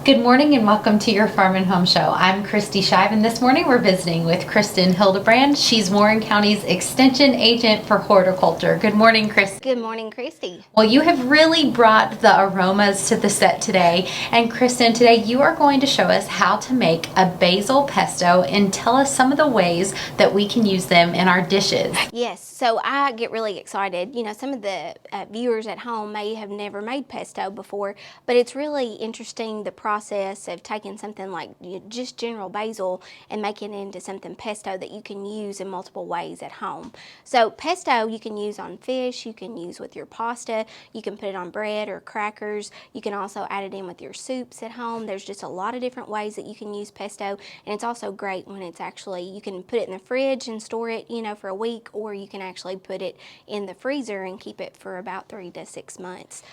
Good morning and welcome to your Farm and Home Show. I'm Kristi Shive, and this morning we're visiting with Kristin Hildabrand. She's Warren County's Extension Agent for Horticulture. Good morning, Kristin. Good morning, Kristi. Well, you have really brought the aromas to the set today. And Kristin, today you are going to show us how to make a basil pesto and tell us some of the ways that we can use them in our dishes. Yes, so I get really excited. You know, some of the viewers at home may have never made pesto before, but it's really interesting the process of taking something like just general basil and making it into something pesto that you can use in multiple ways at home. So pesto you can use on fish, you can use with your pasta, you can put it on bread or crackers, you can also add it in with your soups at home. There's just a lot of different ways that you can use pesto, and it's also great when it's actually, you can put it in the fridge and store it, you know, for a week, or you can actually put it in the freezer and keep it for about 3 to 6 months.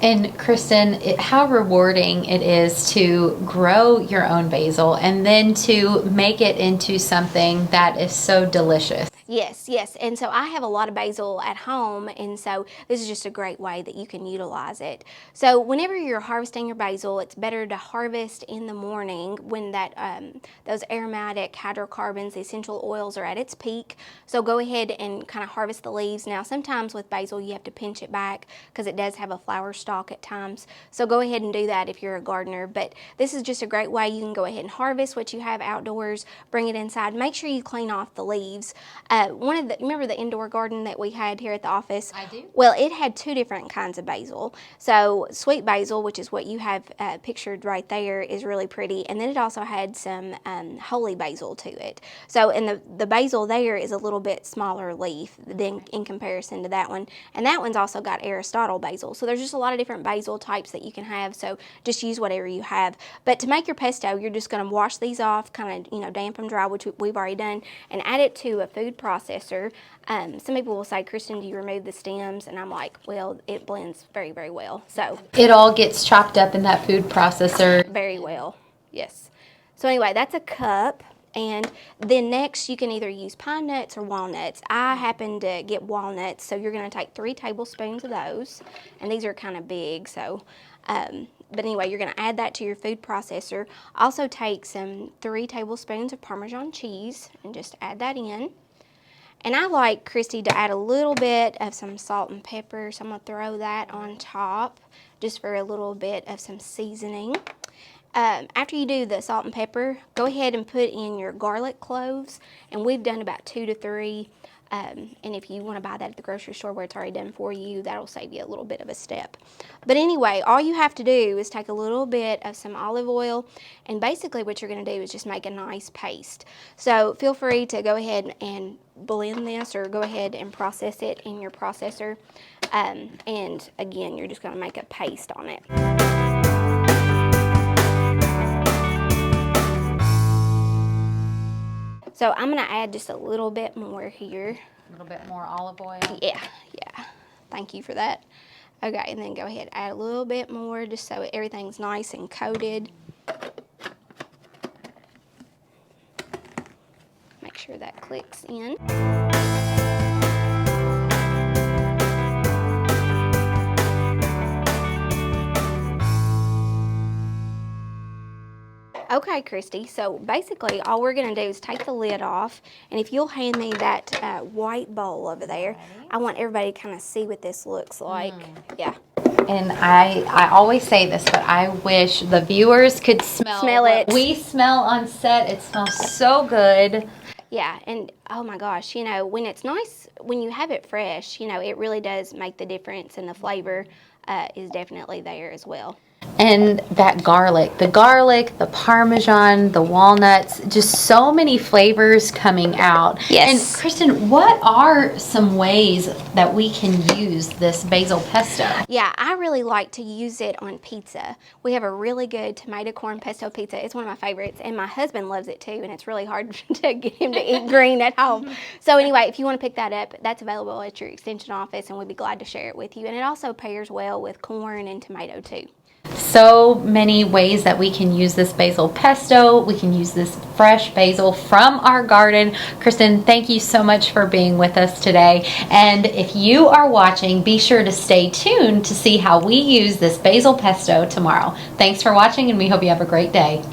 And Kristin, how rewarding it is to grow your own basil and then to make it into something that is so delicious. Yes, and so I have a lot of basil at home, and so this is just a great way that you can utilize it. So whenever you're harvesting your basil, it's better to harvest in the morning when that those aromatic hydrocarbons, the essential oils, are at its peak. So go ahead and kind of harvest the leaves. Now sometimes with basil you have to pinch it back because it does have a flower stalk at times. So go ahead and do that if you're a gardener, but this is just a great way. You can go ahead and harvest what you have outdoors, bring it inside. Make sure you clean off the leaves. Remember the indoor garden that we had here at the office? I do. Well, it had 2 different kinds of basil. So sweet basil, which is what you have pictured right there, is really pretty, and then it also had some holy basil to it. So, and the basil there is a little bit smaller leaf than in comparison to that one, and that one's also got Aristotle basil. So there's just a lot of different basil types that you can have. So just use whatever you have. But to make your pesto, you're just going to wash these off, kind of damp them dry, which we've already done, and add it to a food processor. Some people will say, Kristin, do you remove the stems? And I'm like, well, it blends very, very well. So It all gets chopped up in that food processor. very well, yes. So anyway, that's a cup. And then next you can either use pine nuts or walnuts. I happen to get walnuts, so you're going to take 3 tablespoons of those. And these are kind of big, so but anyway, you're going to add that to your food processor. Also take some 3 tablespoons of Parmesan cheese and just add that in. And I like, Kristi, to add a little bit of some salt and pepper, so I'm going to throw that on top just for a little bit of some seasoning. After you do the salt and pepper, go ahead and put in your garlic cloves, and we've done about 2 to 3. And if you want to buy that at the grocery store where it's already done for you, that'll save you a little bit of a step. But anyway, all you have to do is take a little bit of some olive oil, and basically what you're going to do is just make a nice paste. So feel free to go ahead and blend this, or go ahead and process it in your processor. And again, you're just going to make a paste on it. So I'm going to add just a little bit more here. A little bit more olive oil. Yeah. Thank you for that. Okay, and then go ahead, add a little bit more just so everything's nice and coated. Make sure that clicks in. Okay, Kristi, so basically all we're going to do is take the lid off, and if you'll hand me that white bowl over there, I want everybody to kind of see what this looks like. Yeah. And I always say this, but I wish the viewers could smell it. What we smell on set. It smells so good. Yeah, and oh my gosh, you know, when it's nice, when you have it fresh, you know, it really does make the difference, and the flavor is definitely there as well. And that garlic, the Parmesan, the walnuts, just so many flavors coming out. Yes. And Kristin, what are some ways that we can use this basil pesto? Yeah, I really like to use it on pizza. We have a really good tomato corn pesto pizza. It's one of my favorites, and my husband loves it too, and it's really hard to get him to eat green at home. So anyway, if you want to pick that up, that's available at your extension office, and we'd be glad to share it with you. And it also pairs well with corn and tomato too. So many ways that we can use this basil pesto. We can use this fresh basil from our garden. Kristin, thank you so much for being with us today. And if you are watching, be sure to stay tuned to see how we use this basil pesto tomorrow. Thanks for watching, and we hope you have a great day.